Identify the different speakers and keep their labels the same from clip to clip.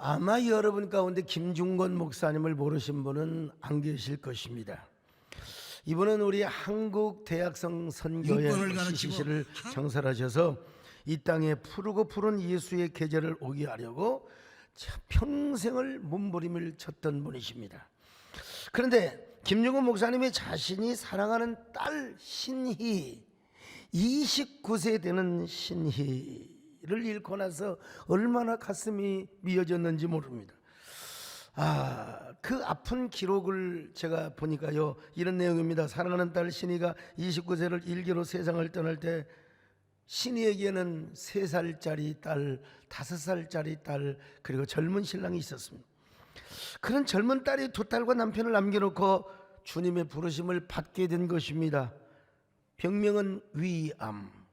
Speaker 1: 아마 여러분 가운데 김중건 목사님을 모르신 분은 안 계실 것입니다. 이분은 우리 한국 대학성 선교회 CCC를 창설하셔서 이 땅에 푸르고 푸른 예수의 계절을 오게 하려고 평생을 몸부림을 쳤던 분이십니다. 그런데 김중건 목사님이 자신이 사랑하는 딸 신희, 29세 되는 신희를 잃고 나서 얼마나 가슴이 미어졌는지 모릅니다. 그 아픈 기록을 제가 보니까요, 이런 내용입니다. 사랑하는 딸 신희가 29세를 일기로 세상을 떠날 때 신희에게는 3살짜리 딸, 5살짜리 딸, 그리고 젊은 신랑이 있었습니다. 그런 젊은 딸이 2딸과 남편을 남겨놓고 주님의 부르심을 받게 된 것입니다. 병명은 위암.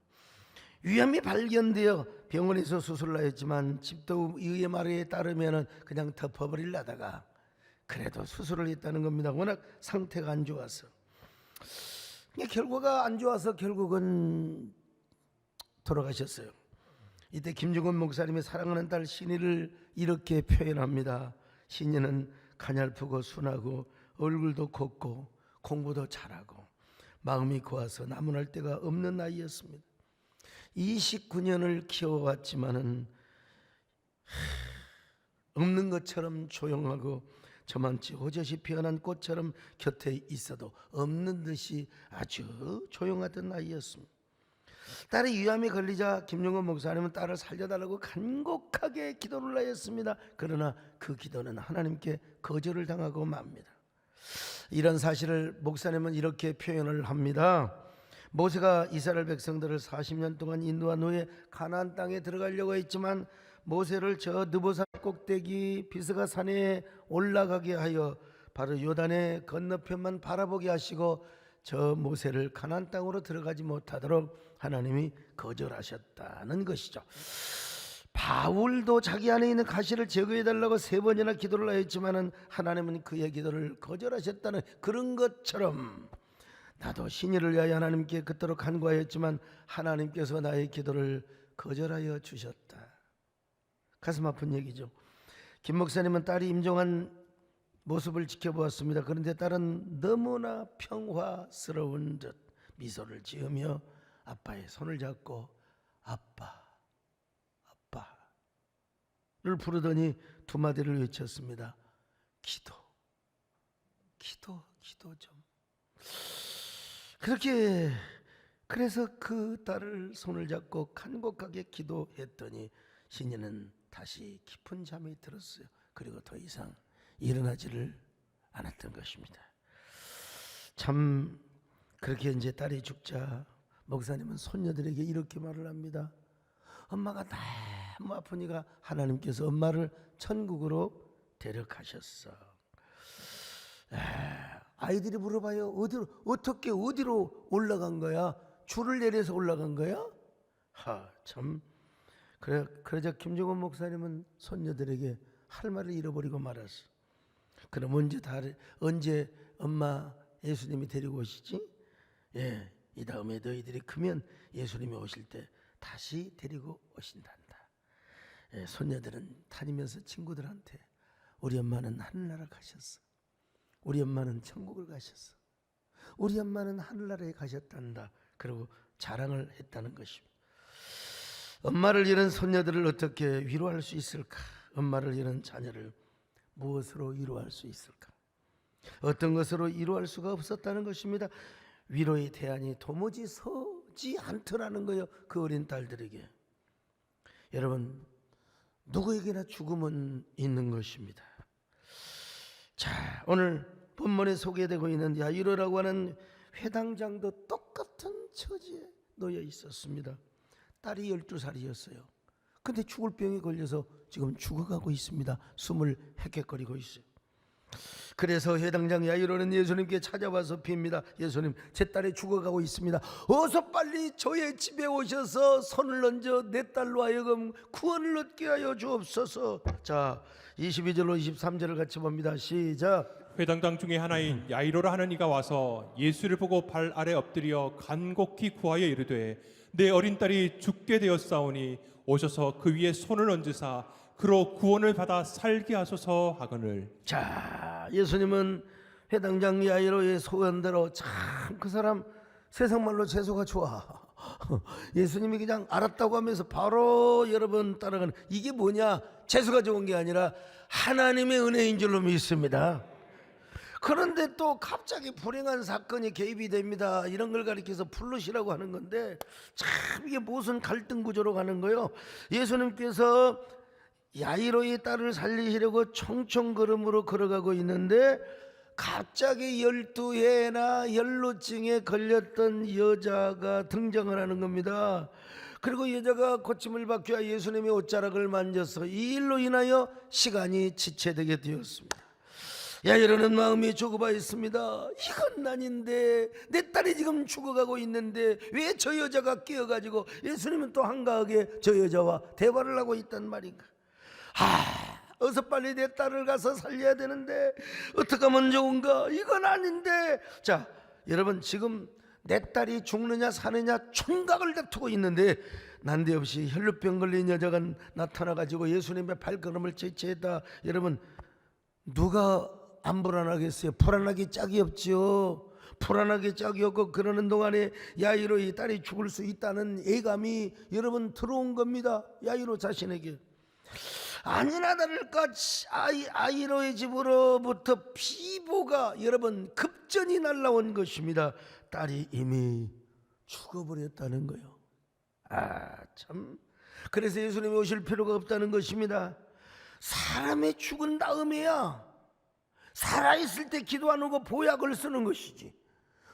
Speaker 1: 위암이 발견되어 병원에서 수술을 했지만 집도 의의 말에 따르면 그냥 덮어버리려다가 그래도 수술을 했다는 겁니다. 워낙 상태가 안 좋아서. 결과가 안 좋아서 결국은 돌아가셨어요. 이때 김중건 목사님이 사랑하는 딸 신희를 이렇게 표현합니다. 신희는 가냘프고 순하고 얼굴도 곱고 공부도 잘하고 마음이 고와서 나무랄 데가 없는 아이였습니다. 29년을 키워왔지만은 없는 것처럼 조용하고 저만치 오젓이 피어난 꽃처럼 곁에 있어도 없는 듯이 아주 조용하던 아이였습니다. 딸이 위암에 걸리자 김중건 목사님은 딸을 살려달라고 간곡하게 기도를 하였습니다. 그러나 그 기도는 하나님께 거절을 당하고 맙니다. 이런 사실을 목사님은 이렇게 표현을 합니다. 모세가 이스라엘 백성들을 40년 동안 인도한 후에 가나안 땅에 들어가려고 했지만 모세를 저 느보산 꼭대기 비스가 산에 올라가게 하여 바로 요단의 건너편만 바라보게 하시고 저 모세를 가나안 땅으로 들어가지 못하도록 하나님이 거절하셨다는 것이죠. 바울도 자기 안에 있는 가시를 제거해달라고 3번이나 기도를 하였지만 하나님은 그의 기도를 거절하셨다는 그런 것처럼 나도 신의를 위하여 하나님께 그토록 간구하였지만 하나님께서 나의 기도를 거절하여 주셨다. 가슴 아픈 얘기죠. 김 목사님은 딸이 임종한 모습을 지켜보았습니다. 그런데 딸은 너무나 평화스러운 듯 미소를 지으며 아빠의 손을 잡고 아빠를 부르더니 두 마디를 외쳤습니다. 기도 좀. 그래서 그 딸을 손을 잡고 간곡하게 기도했더니 신이는 다시 깊은 잠이 들었어요. 그리고 더 이상 일어나지를 않았던 것입니다. 참 그렇게 이제 딸이 죽자 목사님은 손녀들에게 이렇게 말을 합니다. 엄마가 너무 아프니까 하나님께서 엄마를 천국으로 데려가셨어. 아이들이 물어봐요. 어디로 올라간 거야? 줄을 내려서 올라간 거야? 참. 그러자 김중건 목사님은 손녀들에게 할 말을 잃어버리고 말았어. 그럼 언제 엄마 예수님이 데리고 오시지? 이 다음에 너희들이 크면 예수님이 오실 때 다시 데리고 오신단다. 손녀들은 다니면서 친구들한테 우리 엄마는 하늘나라 가셨어. 우리 엄마는 천국을 가셨어. 우리 엄마는 하늘나라에 가셨단다. 그리고 자랑을 했다는 것입니다. 엄마를 잃은 손녀들을 어떻게 위로할 수 있을까? 엄마를 잃은 자녀를 무엇으로 위로할 수 있을까? 어떤 것으로 위로할 수가 없었다는 것입니다. 위로의 대안이 도무지 서지 않더라는 거예요. 그 어린 딸들에게. 여러분, 누구에게나 죽음은 있는 것입니다. 자, 오늘 본문에 소개되고 있는 야이로라고 하는 회당장도 똑같은 처지에 놓여 있었습니다. 딸이 12살이었어요. 근데 죽을 병에 걸려서 지금 죽어가고 있습니다. 숨을 헥헥거리고 있어요. 그래서 회당장 야이로는 예수님께 찾아와서 빕니다. 예수님, 제 딸이 죽어가고 있습니다. 어서 빨리 저의 집에 오셔서 손을 얹어 내 딸로 하여금 구원을 얻게 하여 주옵소서. 자, 22절로 23절을 같이 봅니다. 시작.
Speaker 2: 회당장 중에 하나인 야이로라 하는 이가 와서 예수를 보고 발 아래 엎드려 간곡히 구하여 이르되 내 어린 딸이 죽게 되었사오니 오셔서 그 위에 손을 얹으사 그로 구원을 받아 살게 하소서 하거늘.
Speaker 1: 자, 예수님은 회당장 야이로의 소원대로 참 그 사람 세상 말로 재수가 좋아. 예수님이 그냥 알았다고 하면서 바로 여러분 따라가는, 이게 뭐냐? 재수가 좋은 게 아니라 하나님의 은혜인 줄로 믿습니다. 그런데 또 갑자기 불행한 사건이 개입이 됩니다. 이런 걸 가리켜서 플롯이라고 하는 건데, 참 이게 무슨 갈등 구조로 가는 거예요. 예수님께서 야이로의 딸을 살리시려고 청청걸음으로 걸어가고 있는데 갑자기 12해나 연로증에 걸렸던 여자가 등장을 하는 겁니다. 그리고 여자가 고침을 받기 위해 예수님의 옷자락을 만져서 이 일로 인하여 시간이 지체되게 되었습니다. 야이로는 마음이 조급하 있습니다. 이건 아닌데, 내 딸이 지금 죽어가고 있는데 왜 저 여자가 끼어가지고 예수님은 또 한가하게 저 여자와 대화를 하고 있단 말인가. 어서 빨리 내 딸을 가서 살려야 되는데 어떻게 하면 좋은가. 이건 아닌데. 자, 여러분, 지금 내 딸이 죽느냐 사느냐 총각을 다투고 있는데 난데없이 혈루병 걸린 여자가 나타나가지고 예수님의 발걸음을 제치했다. 여러분, 누가 안 불안하겠어요? 불안하기 짝이 없죠. 불안하기 짝이 없고, 그러는 동안에 야이로의 딸이 죽을 수 있다는 예감이 여러분 들어온 겁니다. 야이로 자신에게. 아니나 다를까 야이로의 집으로부터 비보가 여러분 급전이 날라온 것입니다. 딸이 이미 죽어버렸다는 거예요. 참. 그래서 예수님이 오실 필요가 없다는 것입니다. 사람이 죽은 다음에야 살아있을 때 기도 안 하고 보약을 쓰는 것이지,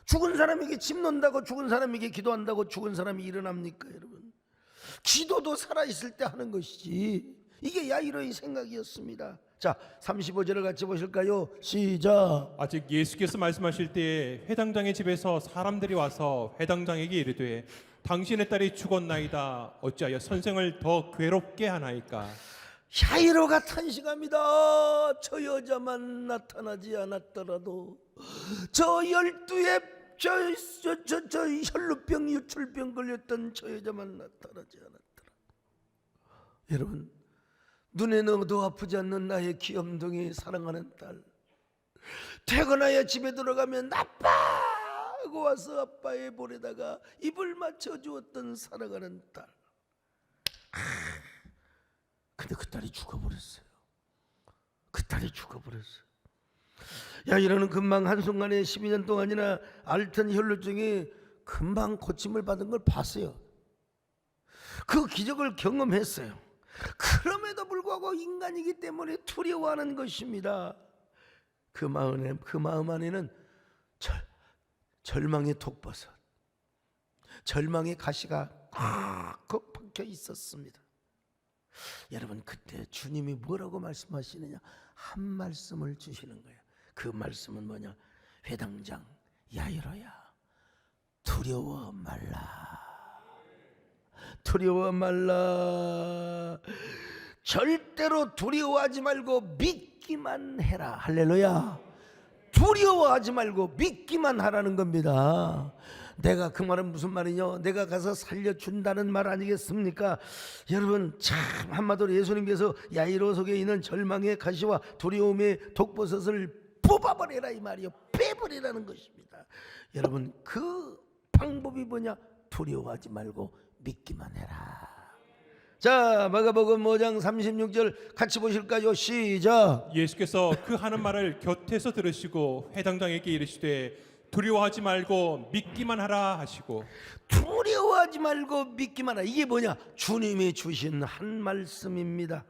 Speaker 1: 죽은 사람에게 집 논다고 죽은 사람에게 기도한다고 죽은 사람이 일어납니까? 여러분, 기도도 살아있을 때 하는 것이지. 이게 야이로의 생각이었습니다. 자, 35절을 같이 보실까요? 시작.
Speaker 2: 아직 예수께서 말씀하실 때에 회당장의 집에서 사람들이 와서 회당장에게 이르되 당신의 딸이 죽었나이다. 어찌하여 선생을 더 괴롭게 하나이까?
Speaker 1: 야이로가 탄식합니다. 저 여자만 나타나지 않았더라도 저 12에 저 혈루병 유출병 걸렸던 저 여자만 나타나지 않았더라. 여러분, 눈에 넣어도 아프지 않는 나의 귀염둥이 사랑하는 딸, 퇴근하여 집에 들어가면 아빠 하고 와서 아빠의 볼에다가 입을 맞춰 주었던 사랑하는 딸. 근데 그 딸이 죽어버렸어요. 그 딸이 죽어버렸어요. 야이로는 금방 한순간에 12년 동안이나 앓던 혈루증이 금방 고침을 받은 걸 봤어요. 그 기적을 경험했어요. 그럼에도 불구하고 인간이기 때문에 두려워하는 것입니다. 그 마음 안에는 절망의 독버섯, 절망의 가시가 꽉 박혀 있었습니다. 여러분, 그때 주님이 뭐라고 말씀하시느냐? 한 말씀을 주시는 거예요. 그 말씀은 뭐냐? 회당장 야이로야, 두려워 말라. 두려워 말라. 절대로 두려워하지 말고 믿기만 해라. 할렐루야. 두려워하지 말고 믿기만 하라는 겁니다. 내가 그 말은 무슨 말이냐? 내가 가서 살려준다는 말 아니겠습니까? 여러분, 참 한마디로 예수님께서 야이로 속에 있는 절망의 가시와 두려움의 독버섯을 뽑아버리라 이 말이요, 빼버리라는 것입니다. 여러분, 그 방법이 뭐냐? 두려워하지 말고 믿기만 해라. 자, 마가복음 5장 36절 같이 보실까요? 시작.
Speaker 2: 예수께서 그 하는 말을 곁에서 들으시고 회당장에게 이르시되 두려워하지 말고 믿기만 하라 하시고.
Speaker 1: 두려워하지 말고 믿기만 하라. 이게 뭐냐? 주님이 주신 한 말씀입니다.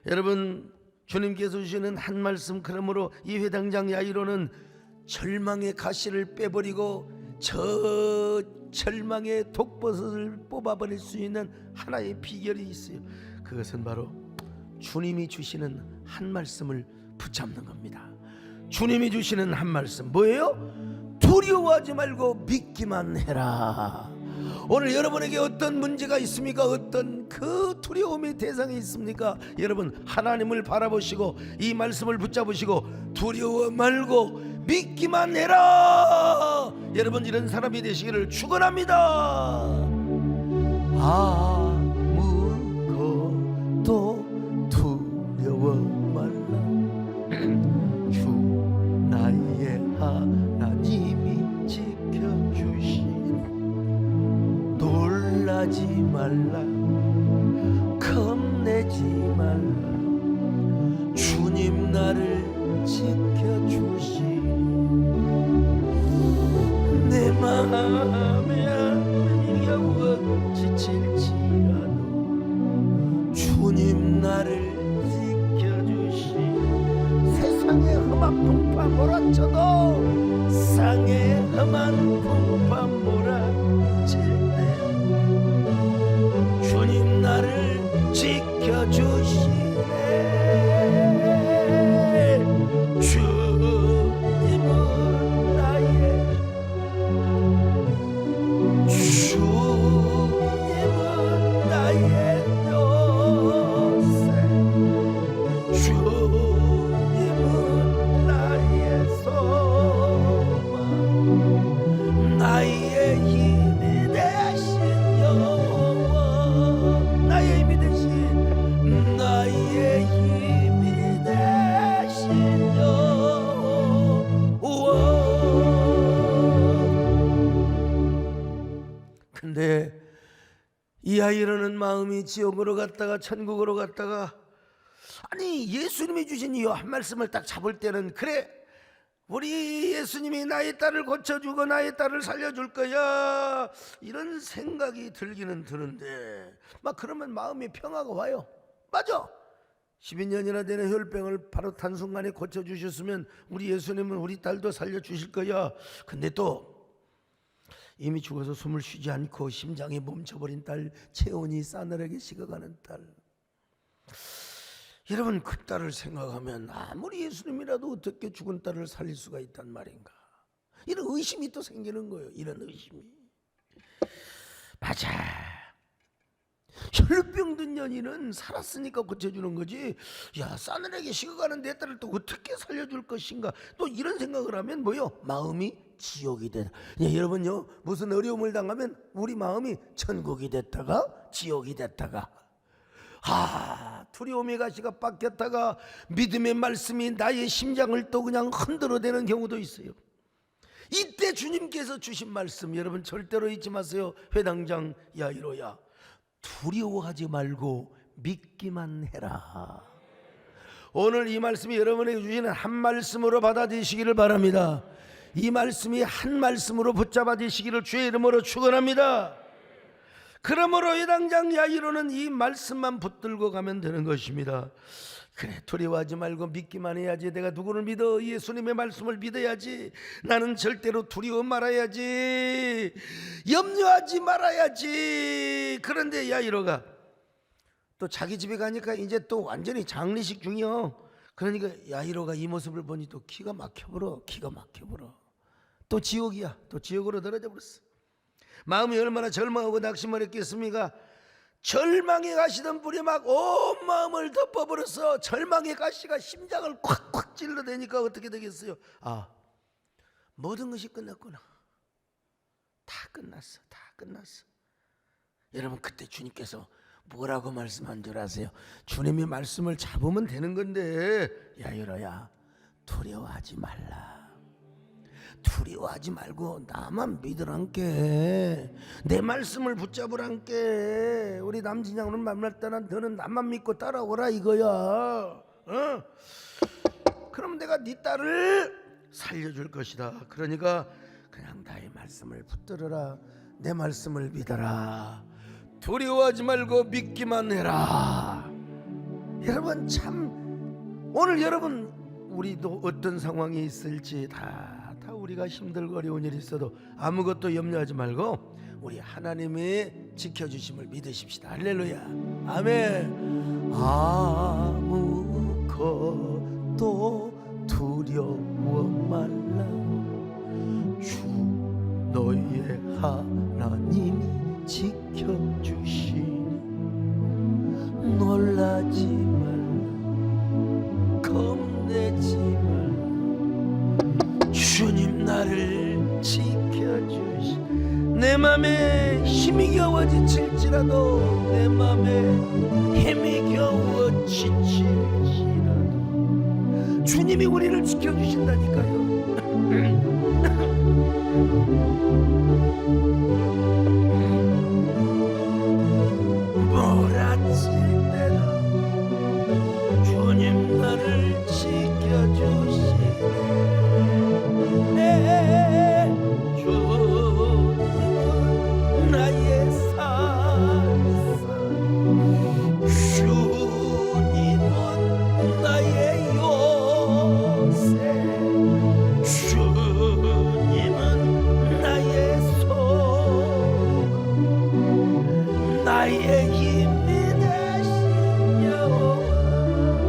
Speaker 1: 여러분, 주님께서 주시는 한 말씀, 그러므로 이 회당장 야이로는 절망의 가시를 빼버리고 저 절망의 독버섯을 뽑아버릴 수 있는 하나의 비결이 있어요. 그것은 바로 주님이 주시는 한 말씀을 붙잡는 겁니다. 주님이 주시는 한 말씀 뭐예요? 두려워하지 말고 믿기만 해라. 오늘 여러분에게 어떤 문제가 있습니까? 어떤 그 두려움의 대상이 있습니까? 여러분, 하나님을 바라보시고 이 말씀을 붙잡으시고 두려워 말고 믿기만 해라. 여러분, 이런 사람이 되시기를 축원합니다. 아무것도 놀라지 말라 겁내지 말라 주님 나를 지켜주시니 내 마음에 힘겨워 지칠지라도 주님 나를 지켜주시니 세상의 험한 풍파 몰아쳐도 세상의 험한 풍파 몰아칠 때 주님 나를 지켜주시네 주님은 나의 요새 주님은 나의 소망 나의 힘이 되신 여호와 나의 힘이 되신 여호와 근데 이 아이로는 마음이 지옥으로 갔다가 천국으로 갔다가 아니 예수님이 주신 이 한 말씀을 딱 잡을 때는 그래 우리 예수님이 나의 딸을 고쳐주고 나의 딸을 살려줄 거야 이런 생각이 들기는 드는데 막 그러면 마음이 평화가 와요. 맞아 12년이나 되는 혈병을 바로 단순간에 고쳐주셨으면 우리 예수님은 우리 딸도 살려주실 거야. 근데 또 이미 죽어서 숨을 쉬지 않고 심장이 멈춰버린 딸 채원이 싸늘하게 식어가는 딸 여러분 그 딸을 생각하면 아무리 예수님이라도 어떻게 죽은 딸을 살릴 수가 있단 말인가 이런 의심이 또 생기는 거예요. 이런 의심이 맞아 혈병 든 년이는 살았으니까 고쳐주는 거지 야 싸늘하게 식어가는 내 딸을 또 어떻게 살려줄 것인가 또 이런 생각을 하면 뭐요 마음이 지옥이 되다. 여러분요 무슨 어려움을 당하면 우리 마음이 천국이 됐다가 지옥이 됐다가 두려움의 가시가 빡겼다가 믿음의 말씀이 나의 심장을 또 그냥 흔들어대는 경우도 있어요. 이때 주님께서 주신 말씀 여러분 절대로 잊지 마세요. 회당장 야이로야 두려워하지 말고 믿기만 해라. 오늘 이 말씀이 여러분에게 주시는 한 말씀으로 받아들이시기를 바랍니다. 이 말씀이 한 말씀으로 붙잡아지시기를 주의 이름으로 축원합니다. 그러므로 회당장 야이로는 이 말씀만 붙들고 가면 되는 것입니다. 그래 두려워하지 말고 믿기만 해야지. 내가 누구를 믿어? 예수님의 말씀을 믿어야지. 나는 절대로 두려워 말아야지. 염려하지 말아야지. 그런데 야이로가 또 자기 집에 가니까 이제 또 완전히 장례식 중이요. 그러니까 야이로가 이 모습을 보니 또 기가 막혀버려. 또 지옥이야. 또 지옥으로 떨어져 버렸어. 마음이 얼마나 절망하고 낙심을 했겠습니까? 절망의 가시던 불이 막 온 마음을 덮어버려서 절망의 가시가 심장을 콱콱 찔러대니까 어떻게 되겠어요? 모든 것이 끝났구나. 다 끝났어. 여러분 그때 주님께서 뭐라고 말씀한 줄 아세요? 주님이 말씀을 잡으면 되는 건데 야이로야 두려워하지 말라. 두려워하지 말고 나만 믿으란께. 내 말씀을 붙잡으란께. 우리 남진양은 만날 때는 너는 나만 믿고 따라오라 이거야. 그럼 내가 네 딸을 살려줄 것이다. 그러니까 그냥 나의 말씀을 붙들어라. 내 말씀을 믿어라. 두려워하지 말고 믿기만 해라. 여러분 참 오늘 여러분 우리도 어떤 상황이 있을지 다 우리가 힘들고 어려운 일이 있어도 아무것도 염려하지 말고 우리 하나님의 지켜주심을 믿으십시다. 할렐루야 아멘. 아무것도 두려워 말라. 주 너의 하나님이 지켜주시니 놀라지 말라. 겁내지 말라. 주님 나를 지켜주시. 내 맘에 힘이 겨워 지칠지라도 내 맘에 힘이 겨워 지칠지라도 주님이 우리를 지켜주신다니까요. 나의 힘이 되신 여호와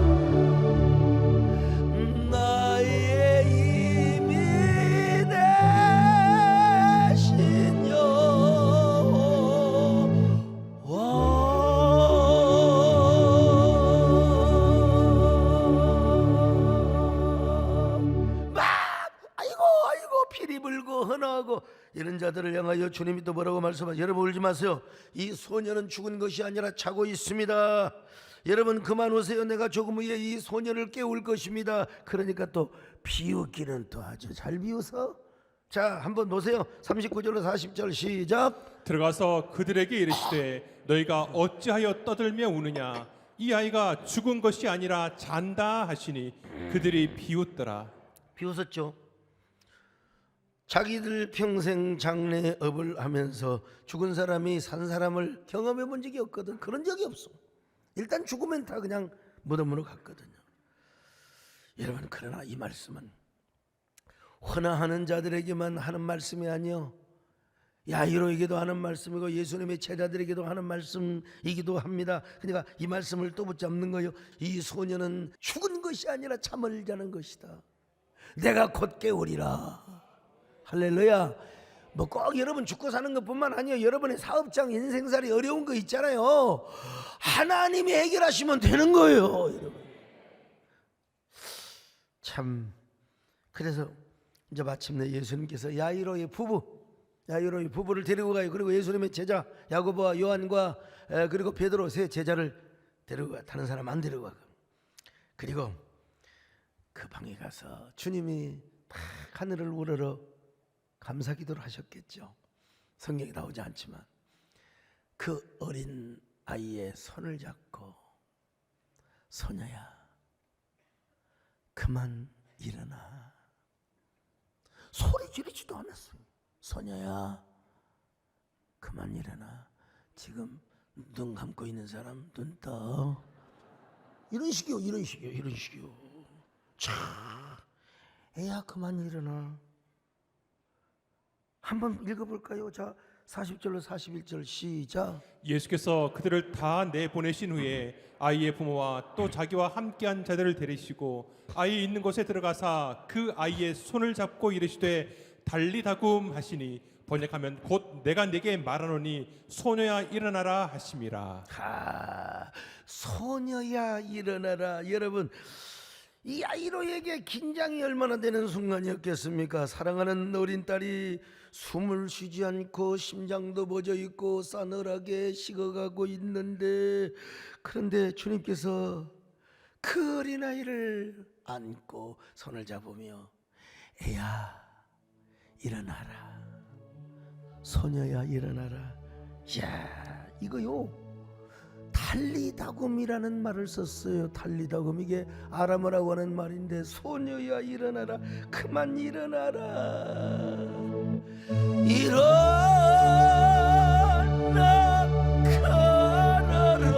Speaker 1: 나의 힘이 되신 여호와 막 아이고 피리 불고 헌화하고 이런 자들을 향하여 주님이 또 뭐라고 말씀하세요? 여러분 울지 마세요. 이 소녀는 죽은 것이 아니라 자고 있습니다. 여러분 그만 오세요. 내가 조금 후에 이 소녀를 깨울 것입니다. 그러니까 또 비웃기는 또 아주 잘 비웃어. 자 한번 보세요. 39절로 40절 시작.
Speaker 2: 들어가서 그들에게 이르시되 너희가 어찌하여 떠들며 우느냐 이 아이가 죽은 것이 아니라 잔다 하시니 그들이 비웃더라.
Speaker 1: 비웃었죠. 자기들 평생 장례업을 하면서 죽은 사람이 산 사람을 경험해 본 적이 없거든. 그런 적이 없어. 일단 죽으면 다 그냥 무덤으로 갔거든요. 여러분 그러나 이 말씀은 헌화하는 자들에게만 하는 말씀이 아니요 야이로에게도 하는 말씀이고 예수님의 제자들에게도 하는 말씀이기도 합니다. 그러니까 이 말씀을 또 붙잡는 거예요. 이 소녀는 죽은 것이 아니라 잠을 자는 것이다. 내가 곧 깨우리라. 할렐루야. 뭐 꼭 여러분 죽고 사는 것뿐만 아니에요. 여러분의 사업장 인생살이 어려운 거 있잖아요. 하나님이 해결하시면 되는 거예요, 여러분. 참 그래서 이제 마침내 예수님께서 야이로의 부부를 데리고 가요. 그리고 예수님의 제자 야고보와 요한과 그리고 베드로 세 제자를 데리고 가. 다른 사람 안 데리고 가. 그리고 그 방에 가서 주님이 막 하늘을 우러러 감사기도를 하셨겠죠. 성경에 나오지 않지만 그 어린 아이의 손을 잡고 소녀야 그만 일어나. 소리 지르지도 않았어요. 소녀야 그만 일어나. 지금 눈 감고 있는 사람 눈 떠. 이런 식이요. 자, 애야 그만 일어나. 한번 읽어볼까요? 자 40절로 41절 시작.
Speaker 2: 예수께서 그들을 다 내보내신 후에 아이의 부모와 또 자기와 함께한 자들을 데리시고 아이 있는 곳에 들어가사 그 아이의 손을 잡고 이르시되 달리다굼 하시니 번역하면 곧 내가 네게 말하노니 소녀야 일어나라 하심이라.
Speaker 1: 소녀야 일어나라. 여러분 이 아이로에게 긴장이 얼마나 되는 순간이었겠습니까? 사랑하는 어린 딸이 숨을 쉬지 않고 심장도 멎어 있고 싸늘하게 식어가고 있는데 그런데 주님께서 그 어린아이를 안고 손을 잡으며 애야 일어나라. 소녀야 일어나라. 야 이거요 달리다굼이라는 말을 썼어요. 달리다굼 이게 아람어라고 하는 말인데 소녀야 일어나라. 그만 일어나라. 일어나 가라라.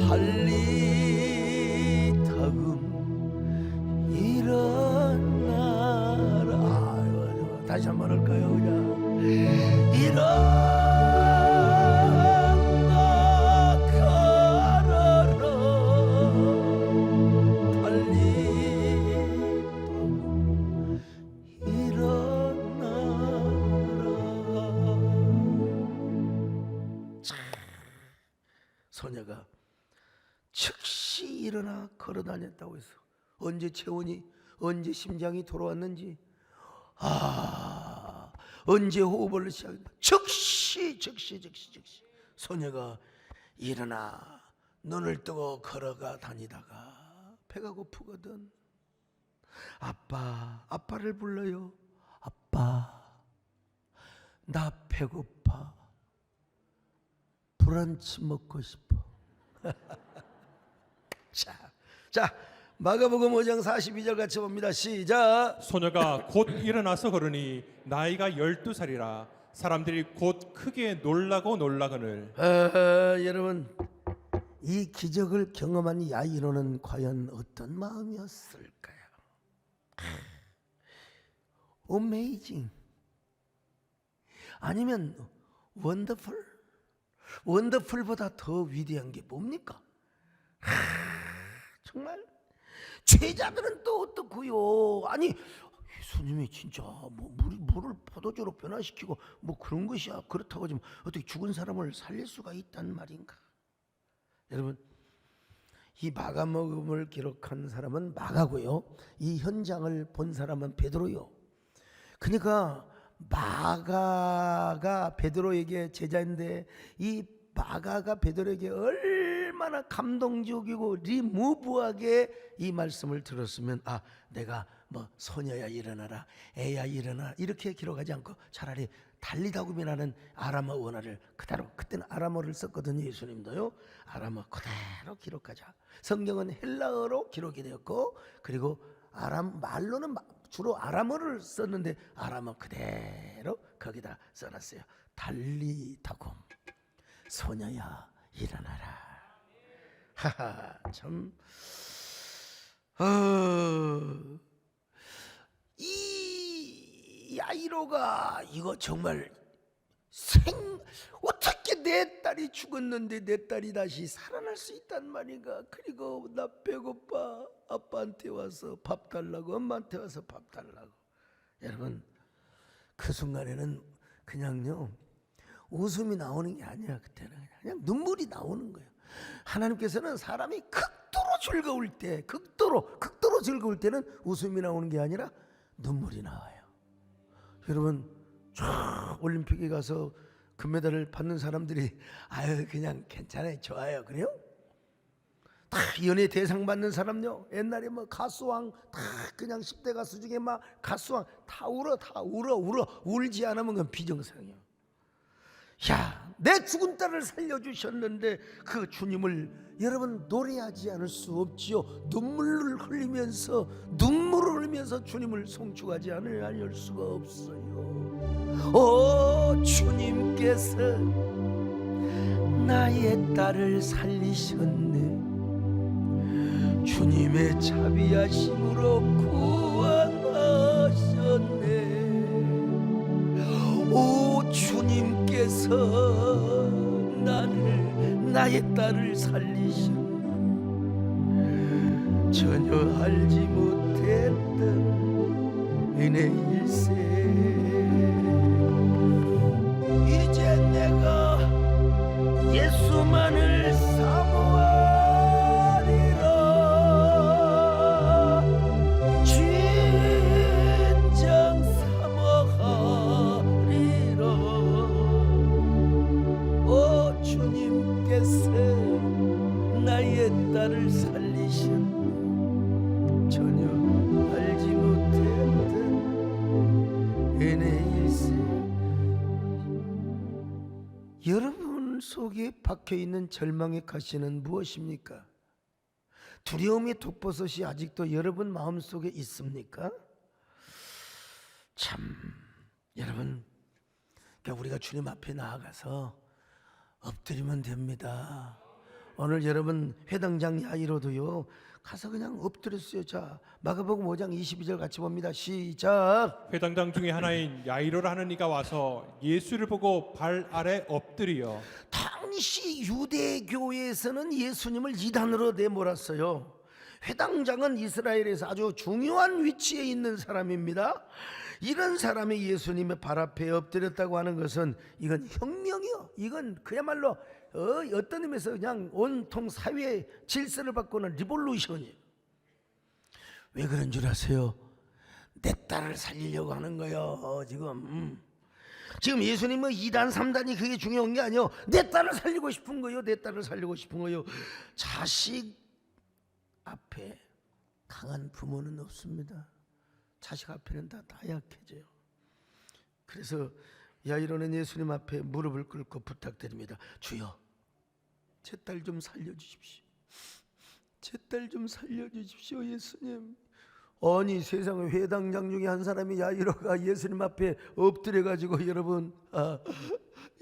Speaker 1: 달리다굼 일어나라. 다시 한번 할까요? 그냥 일어나 소녀가 즉시 일어나 걸어다녔다고 해서 언제 체온이 언제 심장이 돌아왔는지 언제 호흡을 시작했는지 즉시 소녀가 일어나 눈을 뜨고 걸어가 다니다가 배가 고프거든. 아빠를 불러요. 아빠 나 배고파. 브런치 먹고 싶어. 자 마가복음 5장 42절 같이 봅니다. 시작.
Speaker 2: 소녀가 곧 일어나서 걸으니 나이가 12살이라 사람들이 곧 크게 놀라거늘.
Speaker 1: 여러분 이 기적을 경험한 야이로는 과연 어떤 마음이었을까요? Amazing. 아니면 원더풀. 원더풀보다 더 위대한 게 뭡니까? 정말 죄자들은 또 어떻고요? 아니 예수님이 진짜 뭐 물을 포도주로 변화시키고 뭐 그런 것이야. 그렇다고 하지만 어떻게 죽은 사람을 살릴 수가 있단 말인가? 여러분, 이 마가복음을 기록한 사람은 마가고요, 이 현장을 본 사람은 베드로요. 그러니까 마가가 베드로에게 제자인데 이 마가가 베드로에게 얼마나 감동적이고 리무브하게 이 말씀을 들었으면, 아, 내가 뭐 소녀야 일어나라, 애야 일어나, 이렇게 기록하지 않고 차라리 달리다굼이라는 아람어 원어를 그대로, 그때는 아람어를 썼거든요. 예수님도요. 아람어 그대로 기록하자. 성경은 헬라어로 기록이 되었고, 그리고 말로는 주로 아람어를 썼는데 아람어 그대로 거기다 써놨어요. 달리다굼, 소녀야 일어나라. 하하, 참. 이 야이로가 이거 정말 어떻게 내 딸이 죽었는데 내 딸이 다시 살아날 수 있단 말인가? 그리고 나 배고파, 아빠한테 와서 밥 달라고, 엄마한테 와서 밥 달라고. 여러분, 그 순간에는 그냥요 웃음이 나오는 게 아니야. 그때는 그냥 눈물이 나오는 거예요. 하나님께서는 사람이 극도로 즐거울 때, 극도로 즐거울 때는 웃음이 나오는 게 아니라 눈물이 나와요. 여러분, 쫙 올림픽에 가서 금메달을 받는 사람들이 아유 그냥 괜찮아요, 좋아요, 그래요? 다 연예 대상 받는 사람요, 옛날에 뭐 가수왕 다 그냥 10대 가수 중에 막 가수왕 다 울어. 울지 않으면 그건 비정상이에요. 야, 내 죽은 딸을 살려주셨는데 그 주님을 여러분 노래하지 않을 수 없지요. 눈물을 흘리면서 주님을 송축하지 않을 수가 없어요. 오, 주님께서 나의 딸을 살리셨네. 주님의 자비하심으로 구원하셨네. 오, 주님께서 나의 딸을 살리셨네. 전혀 알지 못했던 은혜일세. 이제 내가 예수만을 사모하리라. 진정 사모하리라. 오, 주님께서 나의 딸을 살리셨네. 전혀 알지 못했던 은혜일세. 여러분 속에 박혀있는 절망의 가시는 무엇입니까? 두려움의 독버섯이 아직도 여러분 마음속에 있습니까? 참, 여러분, 그러니까 우리가 주님 앞에 나아가서 엎드리면 됩니다. 오늘 여러분 회당장 야이로도요 가서 그냥 엎드렸어요. 자, 마가복음 5장 22절 같이 봅니다. 시작.
Speaker 2: 회당장 중에 하나인 야이로라는 이가 와서 예수를 보고 발 아래 엎드리어.
Speaker 1: 당시 유대교회에서는 예수님을 이단으로 내몰았어요. 회당장은 이스라엘에서 아주 중요한 위치에 있는 사람입니다. 이런 사람이 예수님의 발 앞에 엎드렸다고 하는 것은 이건 혁명이요. 이건 그야말로 어떤 의미에서 그냥 온통 사회의 질서를 바꾸는 리볼루션이에요. 왜 그런 줄 아세요? 내 딸을 살리려고 하는 거예요. 지금 예수님은 2단 3단이 그게 중요한 게 아니에요. 내 딸을 살리고 싶은 거예요. 내 딸을 살리고 싶은 거예요. 자식 앞에 강한 부모는 없습니다. 자식 앞에는 다 약해져요. 그래서 야이로는 예수님 앞에 무릎을 꿇고 부탁드립니다. 주여, 제 딸 좀 살려주십시오. 제 딸 좀 살려주십시오, 예수님. 아니, 세상에 회당장 중에 한 사람이 야이로가 예수님 앞에 엎드려가지고 여러분,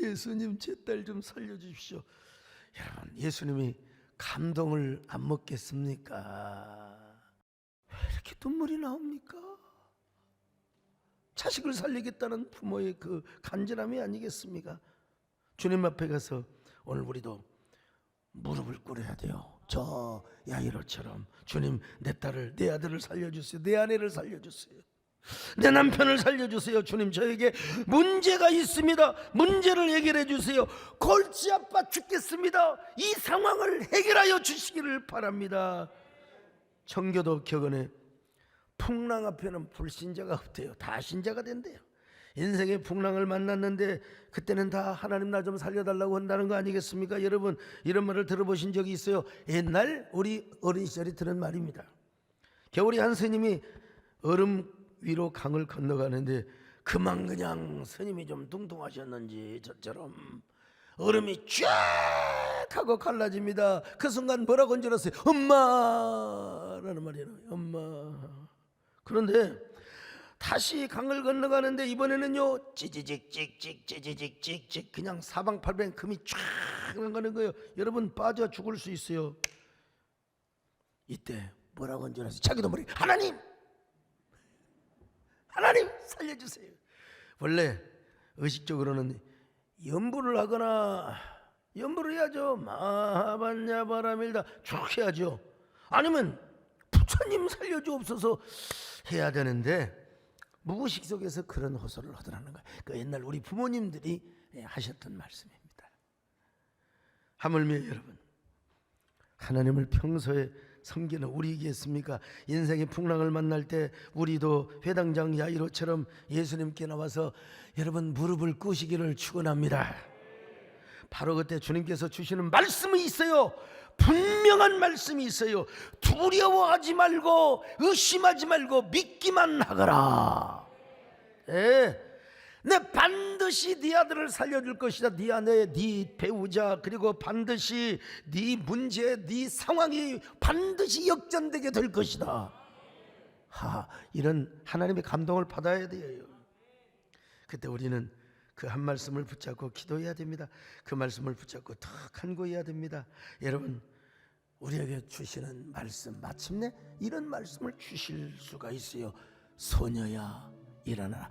Speaker 1: 예수님 제 딸 좀 살려주십시오. 여러분, 예수님이 감동을 안 먹겠습니까? 왜 이렇게 눈물이 나옵니까? 자식을 살리겠다는 부모의 그 간절함이 아니겠습니까? 주님 앞에 가서 오늘 우리도 무릎을 꿇어야 돼요. 저 야이로처럼 주님, 내 딸을, 내 아들을 살려주세요. 내 아내를 살려주세요. 내 남편을 살려주세요. 주님, 저에게 문제가 있습니다. 문제를 해결해 주세요. 골치 아파 죽겠습니다. 이 상황을 해결하여 주시기를 바랍니다. 청교도 격언에 풍랑 앞에는 불신자가 없대요. 다 신자가 된대요. 인생의 풍랑을 만났는데 그때는 다 하나님 나 좀 살려달라고 한다는 거 아니겠습니까? 여러분, 이런 말을 들어보신 적이 있어요? 옛날 우리 어린 시절에 들은 말입니다. 겨울에 한 스님이 얼음 위로 강을 건너가는데 그만 그냥 스님이 좀 뚱뚱하셨는지 저처럼 얼음이 쫙 하고 갈라집니다. 그 순간 뭐라고 건져놨어요? 엄마라는 말이 나와요. 엄마. 그런데 다시 강을 건너가는데 이번에는요, 찌지직찍찍 그냥 사방팔방 금이 쫙 나가는 거예요. 여러분, 빠져 죽을 수 있어요. 이때 뭐라고 건져놨어요? 자기도 모르게 하나님 살려주세요. 원래 의식적으로는 염불을 하거나, 염불을 해야죠. 마하반야 바라밀다 쭉 해야죠. 아니면 부처님 살려주옵소서 해야 되는데 무의식 속에서 그런 호소를 하더라는 거예요. 그 옛날 우리 부모님들이 하셨던 말씀입니다. 하물며 여러분, 하나님을 평소에 섬기는 우리이겠습니까? 인생의 풍랑을 만날 때 우리도 회당장 야이로처럼 예수님께 나와서 여러분 무릎을 꿇으시기를 축원합니다. 바로 그때 주님께서 주시는 말씀이 있어요. 분명한 말씀이 있어요. 두려워하지 말고 의심하지 말고 믿기만 하거라. 네 반드시 네 아들을 살려줄 것이다. 네 아내, 네 배우자, 그리고 반드시 네 문제, 네 상황이 반드시 역전되게 될 것이다. 이런 하나님의 감동을 받아야 돼요. 그때 우리는 그 한 말씀을 붙잡고 기도해야 됩니다. 그 말씀을 붙잡고 더 간구해야 됩니다. 여러분, 우리에게 주시는 말씀, 마침내 이런 말씀을 주실 수가 있어요. 소녀야 일어나라.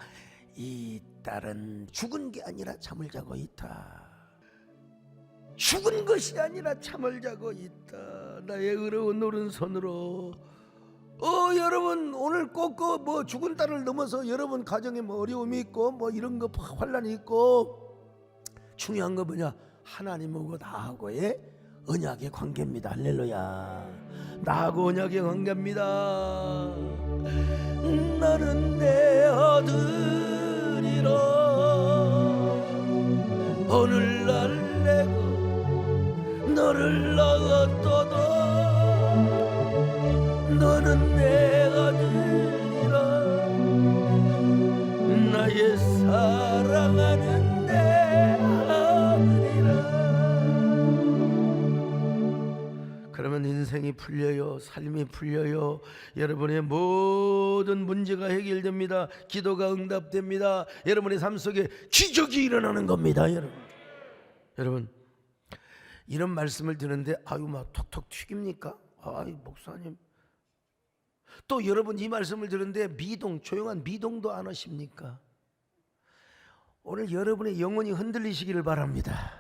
Speaker 1: 이 딸은 죽은 게 아니라 잠을 자고 있다. 죽은 것이 아니라 잠을 자고 있다. 나의 의로운 오른손으로. 여러분, 오늘 꼭 뭐 죽은 딸을 넘어서 여러분 가정에 뭐 어려움이 있고 뭐 이런 거 환란이 있고, 중요한 거 뭐냐? 하나님하고 나하고의 언약의 관계입니다. 할렐루야. 나하고 언약의 관계입니다. 나는 내 아들이라 오늘날 내가 너를 낳았도다. 너는 내 아들이라 나의 사랑하는 내 아들이라. 그러면 인생이 풀려요. 삶이 풀려요. 여러분의 모든 문제가 해결됩니다. 기도가 응답됩니다. 여러분의 삶 속에 기적이 일어나는 겁니다. 여러분, 이런 말씀을 듣는데 막 톡톡 튀깁니까? 목사님. 또 여러분, 이 말씀을 들었는데 조용한 미동도 안 하십니까? 오늘 여러분의 영혼이 흔들리시기를 바랍니다.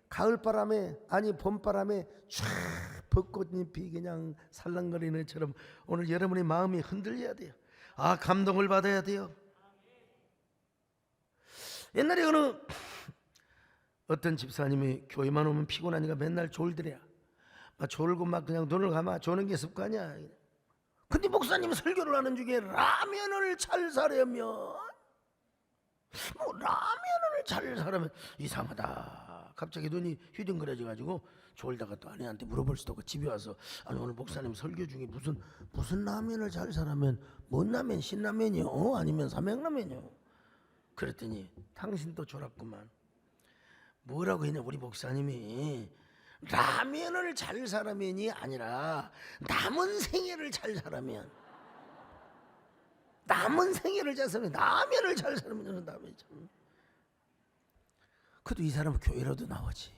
Speaker 1: 가을바람에, 아니 봄바람에 쫙 벚꽃잎이 그냥 살랑거리는 것처럼 오늘 여러분의 마음이 흔들려야 돼요. 감동을 받아야 돼요. 옛날에 어떤 집사님이 교회만 오면 피곤하니까 맨날 졸더래야. 막 졸고 막 그냥 눈을 감아 조는 게 습관이야. 근데 목사님 설교를 하는 중에 라면을 잘 사려면 이상하다. 갑자기 눈이 휘둥그레져가지고 졸다가 또 아내한테 물어볼 수도 없고 집에 와서 오늘 목사님 설교 중에 무슨 라면을 잘 사라면 뭔 라면? 신라면이요? 아니면 삼양라면이요? 그랬더니 당신도 졸았구만. 뭐라고 했냐? 우리 목사님이 라면을 잘 사라면이 아니라 남은 생애를 잘 사라면, 라면을 잘 사라면 저는 라면이 참. 그래도 이 사람은 교회라도 나오지.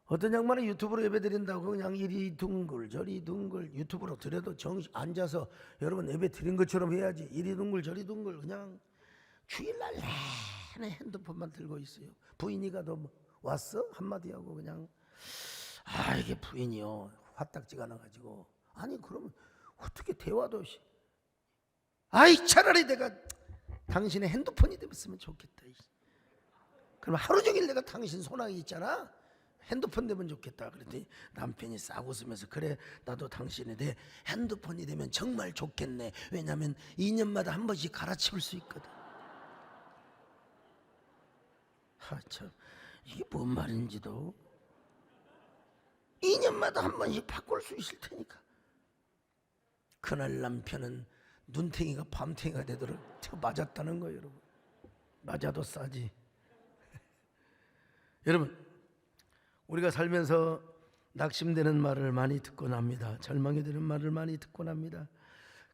Speaker 1: 어떤 양반은 유튜브로 예배드린다고 그냥 이리 둥글 저리 둥글, 유튜브로 드려도 정신 앉아서 여러분 예배 드린 것처럼 해야지. 이리 둥글 저리 둥글 그냥 주일날 내내 핸드폰만 들고 있어요. 부인이 가도 뭐, 왔어? 한마디 하고 그냥 이게 부인이요 화딱지가 나가지고 아니 그러면 어떻게 대화도 차라리 내가 당신의 핸드폰이 됐으면 좋겠다. 그럼 하루 종일 내가 당신 손아귀 있잖아. 핸드폰 되면 좋겠다. 그랬더니 남편이 싹 웃으면서 그래 나도 당신이 내 핸드폰이 되면 정말 좋겠네. 왜냐하면 2년마다 한 번씩 갈아치울 수 있거든. 참 이게 뭔 말인지도 2년마다 한 번씩 바꿀 수 있을 테니까. 그날 남편은 눈탱이가 밤탱이가 되도록 맞았다는 거예요. 여러분 맞아도 싸지. 여러분 우리가 살면서 낙심되는 말을 많이 듣고 납니다. 절망이 드는 말을 많이 듣고 납니다.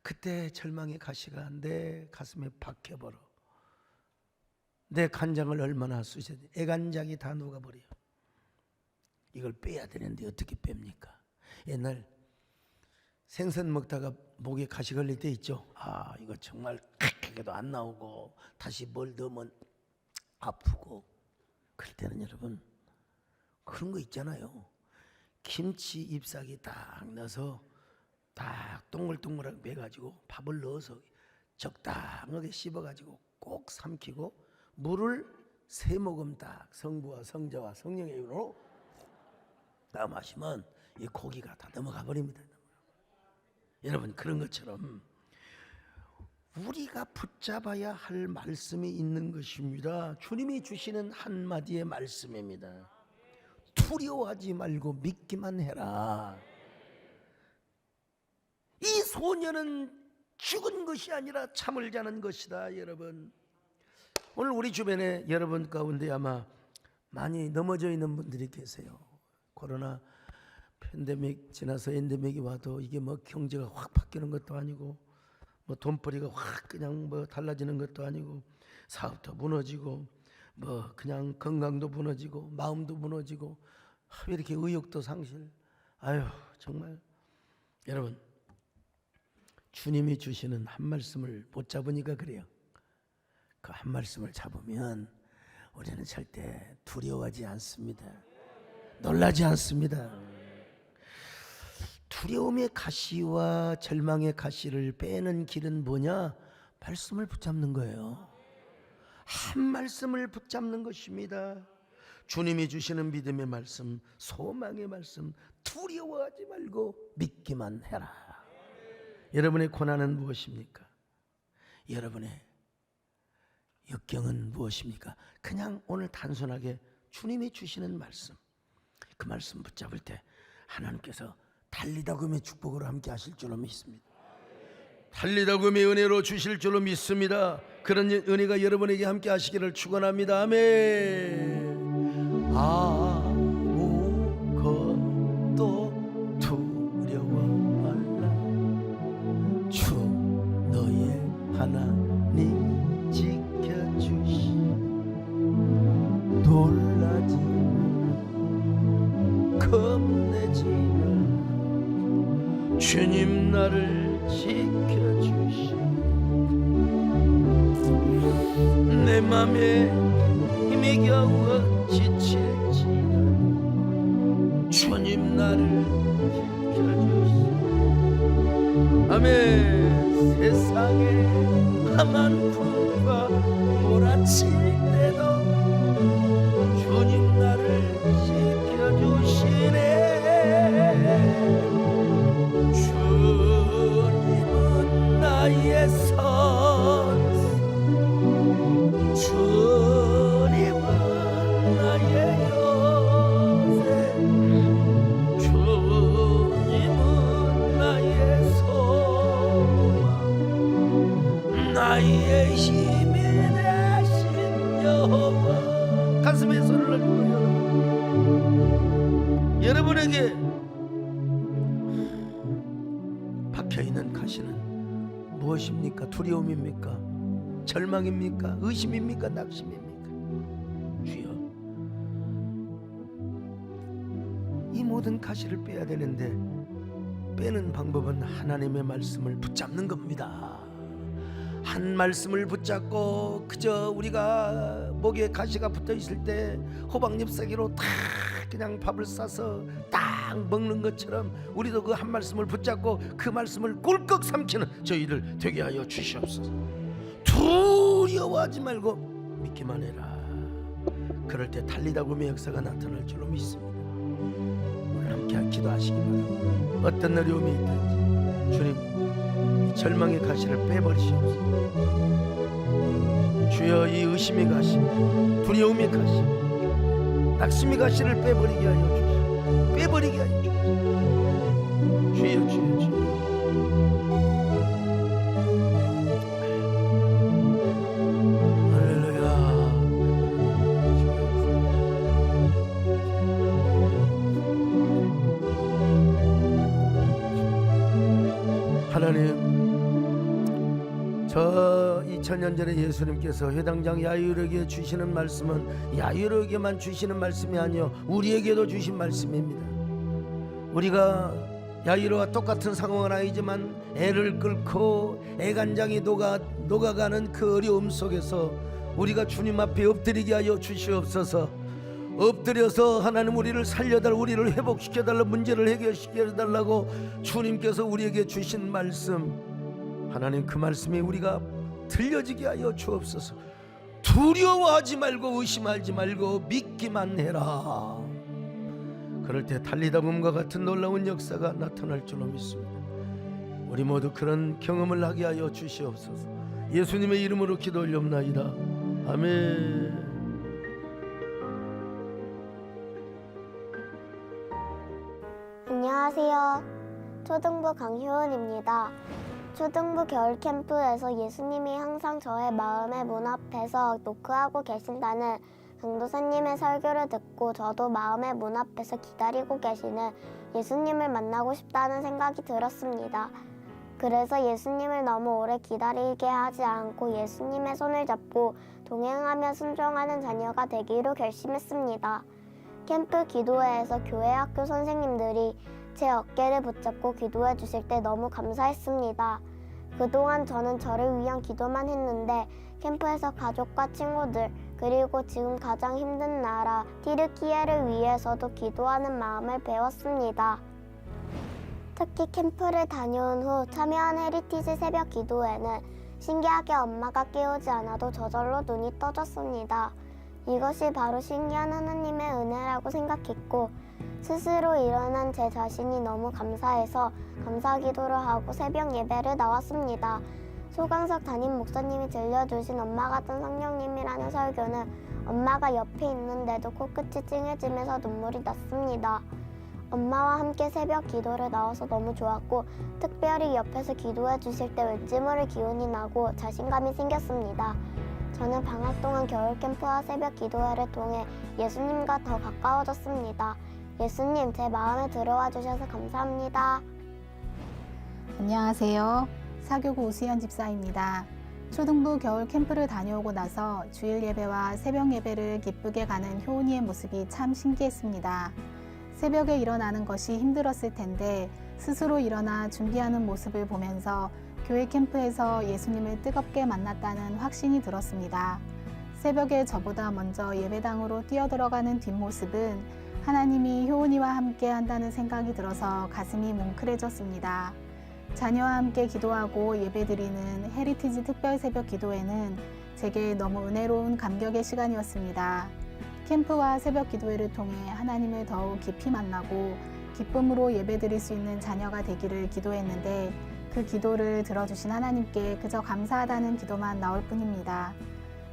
Speaker 1: 그때 절망의 가시가 내 가슴에 박혀버려. 내 간장을 얼마나 쑤셔야 돼. 애간장이 다 녹아버려. 이걸 빼야 되는데 어떻게 뺍니까? 옛날 생선 먹다가 목에 가시 걸릴 때 있죠. 이거 정말 크게도 안 나오고 다시 뭘 넣으면 아프고 그럴 때는 여러분 그런 거 있잖아요. 김치 잎사귀 딱 넣어서 딱 동글동글하게 매가지고 밥을 넣어서 적당하게 씹어가지고 꼭 삼키고 물을 3모금 딱 성부와 성자와 성령의 이름으로 딱 마시면 이 고기가 다 넘어가 버립니다. 여러분 그런 것처럼 우리가 붙잡아야 할 말씀이 있는 것입니다. 주님이 주시는 한마디의 말씀입니다. 두려워하지 말고 믿기만 해라. 이 소녀는 죽은 것이 아니라 잠을 자는 것이다. 여러분 오늘 우리 주변에 여러분 가운데 아마 많이 넘어져 있는 분들이 계세요. 코로나 팬데믹 지나서 엔데믹이 와도 이게 뭐 경제가 확 바뀌는 것도 아니고 뭐 돈벌이가 확 그냥 뭐 달라지는 것도 아니고 사업도 무너지고 뭐 그냥 건강도 무너지고 마음도 무너지고 왜 이렇게 의욕도 상실. 정말 여러분 주님이 주시는 한 말씀을 못 잡으니까 그래요. 그 한 말씀을 잡으면 우리는 절대 두려워하지 않습니다. 놀라지 않습니다. 두려움의 가시와 절망의 가시를 빼는 길은 뭐냐? 말씀을 붙잡는 거예요. 한 말씀을 붙잡는 것입니다. 주님이 주시는 믿음의 말씀, 소망의 말씀, 두려워하지 말고 믿기만 해라. 여러분의 고난은 무엇입니까? 여러분의 역경은 무엇입니까? 그냥 오늘 단순하게 주님이 주시는 말씀, 그 말씀 붙잡을 때 하나님께서 달리다금의 축복으로 함께 하실 줄로 믿습니다. 달리다금의 은혜로 주실 줄로 믿습니다. 그런 은혜가 여러분에게 함께 하시기를 축원합니다. 아멘. 아무것도 두려워 말라. 주 너의 하나님 지켜주시. 놀라지 마, 겁내지 마. 주님 나를 지켜주시. 내 맘에 힘이 겨워 지칠지라도 주님 나를 지켜주시. 아멘. 세상에 험한 풍과 몰아칠 때도 주님 나를 지켜주시네. 주님은 나의 선생, 주님은 나의 요새, 주님은 나의 소망, 나의 힘이 되신 여호와. 가슴에 손을 얹고 여러분에게 박혀있는 가시는 무엇입니까? 두려움입니까? 절망입니까? 의심입니까? 낙심입니까? 주여, 이 모든 가시를 빼야 되는데 빼는 방법은 하나님의 말씀을 붙잡는 겁니다. 한 말씀을 붙잡고 그저 우리가 목에 가시가 붙어 있을 때 호박 잎사귀로 탁 그냥 밥을 싸서 딱 먹는 것처럼 우리도 그 한 말씀을 붙잡고 그 말씀을 꿀꺽 삼키는 저희들 되게 하여 주시옵소서. 두려워하지 말고 믿기만 해라. 그럴 때 달리다 보면 역사가 나타날 줄로 믿습니다. 오늘 함께 기도하시기 바랍니다. 어떤 어려움이 있든지 주님 이 절망의 가시를 빼버리시옵소서. 주여 이 의심의 가시, 두려움의 가시, 낙심의 가시를 빼버리게 하여 주시옵소서. 빼버리게 하여 주시옵소서. 주여 주여 주여. 하나님, 저 2000년 전에 예수님께서 회당장 야이로에게 주시는 말씀은 야이로에게만 주시는 말씀이 아니요 우리에게도 주신 말씀입니다. 우리가 야이로와 똑같은 상황은 아니지만 애를 끓고 애간장이 녹아가는 그 어려움 속에서 우리가 주님 앞에 엎드리게 하여 주시옵소서. 엎드려서 하나님 우리를 살려달라, 우리를 회복시켜달라, 문제를 해결시켜달라고 주님께서 우리에게 주신 말씀, 하나님 그 말씀이 우리가 들려지게 하여 주옵소서. 두려워하지 말고 의심하지 말고 믿기만 해라. 그럴 때 달리다 봄과 같은 놀라운 역사가 나타날 줄로 믿습니다. 우리 모두 그런 경험을 하게 하여 주시옵소서. 예수님의 이름으로 기도 올려옵나이다. 아멘.
Speaker 3: 안녕하세요. 초등부 강효은입니다. 초등부 겨울 캠프에서 예수님이 항상 저의 마음의 문 앞에서 노크하고 계신다는 강도사님의 설교를 듣고 저도 마음의 문 앞에서 기다리고 계시는 예수님을 만나고 싶다는 생각이 들었습니다. 그래서 예수님을 너무 오래 기다리게 하지 않고 예수님의 손을 잡고 동행하며 순종하는 자녀가 되기로 결심했습니다. 캠프 기도회에서 교회 학교 선생님들이 제 어깨를 붙잡고 기도해 주실 때 너무 감사했습니다. 그동안 저는 저를 위한 기도만 했는데 캠프에서 가족과 친구들 그리고 지금 가장 힘든 나라 티르키예를 위해서도 기도하는 마음을 배웠습니다. 특히 캠프를 다녀온 후 참여한 헤리티지 새벽 기도회는 신기하게 엄마가 깨우지 않아도 저절로 눈이 떠졌습니다. 이것이 바로 신기한 하나님의 은혜라고 생각했고 스스로 일어난 제 자신이 너무 감사해서 감사 기도를 하고 새벽 예배를 나왔습니다. 소강석 담임 목사님이 들려주신 엄마 같은 성령님이라는 설교는 엄마가 옆에 있는데도 코끝이 찡해지면서 눈물이 났습니다. 엄마와 함께 새벽 기도를 나와서 너무 좋았고 특별히 옆에서 기도해 주실 때 왠지 모를 기운이 나고 자신감이 생겼습니다. 저는 방학 동안 겨울 캠프와 새벽 기도회를 통해 예수님과 더 가까워졌습니다. 예수님, 제 마음에 들어와 주셔서 감사합니다.
Speaker 4: 안녕하세요. 사교구 오수연 집사입니다. 초등부 겨울 캠프를 다녀오고 나서 주일 예배와 새벽 예배를 기쁘게 가는 효은이의 모습이 참 신기했습니다. 새벽에 일어나는 것이 힘들었을 텐데 스스로 일어나 준비하는 모습을 보면서 교회 캠프에서 예수님을 뜨겁게 만났다는 확신이 들었습니다. 새벽에 저보다 먼저 예배당으로 뛰어들어가는 뒷모습은 하나님이 효은이와 함께 한다는 생각이 들어서 가슴이 뭉클해졌습니다. 자녀와 함께 기도하고 예배드리는 헤리티지 특별 새벽 기도회는 제게 너무 은혜로운 감격의 시간이었습니다. 캠프와 새벽 기도회를 통해 하나님을 더욱 깊이 만나고 기쁨으로 예배드릴 수 있는 자녀가 되기를 기도했는데 그 기도를 들어주신 하나님께 그저 감사하다는 기도만 나올 뿐입니다.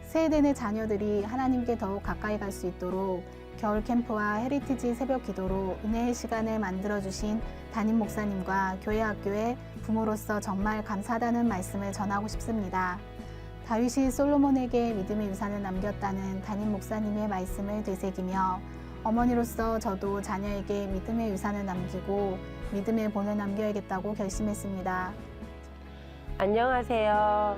Speaker 4: 세대 내 자녀들이 하나님께 더욱 가까이 갈 수 있도록 겨울 캠프와 헤리티지 새벽 기도로 은혜의 시간을 만들어주신 담임 목사님과 교회 학교의 부모로서 정말 감사하다는 말씀을 전하고 싶습니다. 다윗이 솔로몬에게 믿음의 유산을 남겼다는 담임 목사님의 말씀을 되새기며 어머니로서 저도 자녀에게 믿음의 유산을 남기고 믿음의 본을 남겨야겠다고 결심했습니다.
Speaker 5: 안녕하세요.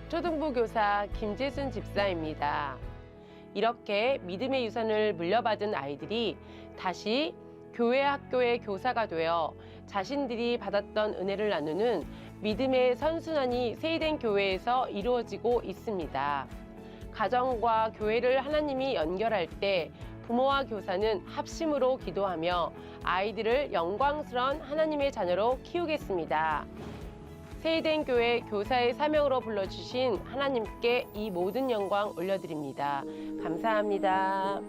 Speaker 5: 초등부 교사 김재순 집사입니다. 이렇게 믿음의 유산을 물려받은 아이들이 다시 교회 학교의 교사가 되어 자신들이 받았던 은혜를 나누는 믿음의 선순환이 세이덴 교회에서 이루어지고 있습니다. 가정과 교회를 하나님이 연결할 때 부모와 교사는 합심으로 기도하며 아이들을 영광스러운 하나님의 자녀로 키우겠습니다. 세이덴 교회 교사의 사명으로 불러주신 하나님께 이 모든 영광 올려드립니다. 감사합니다.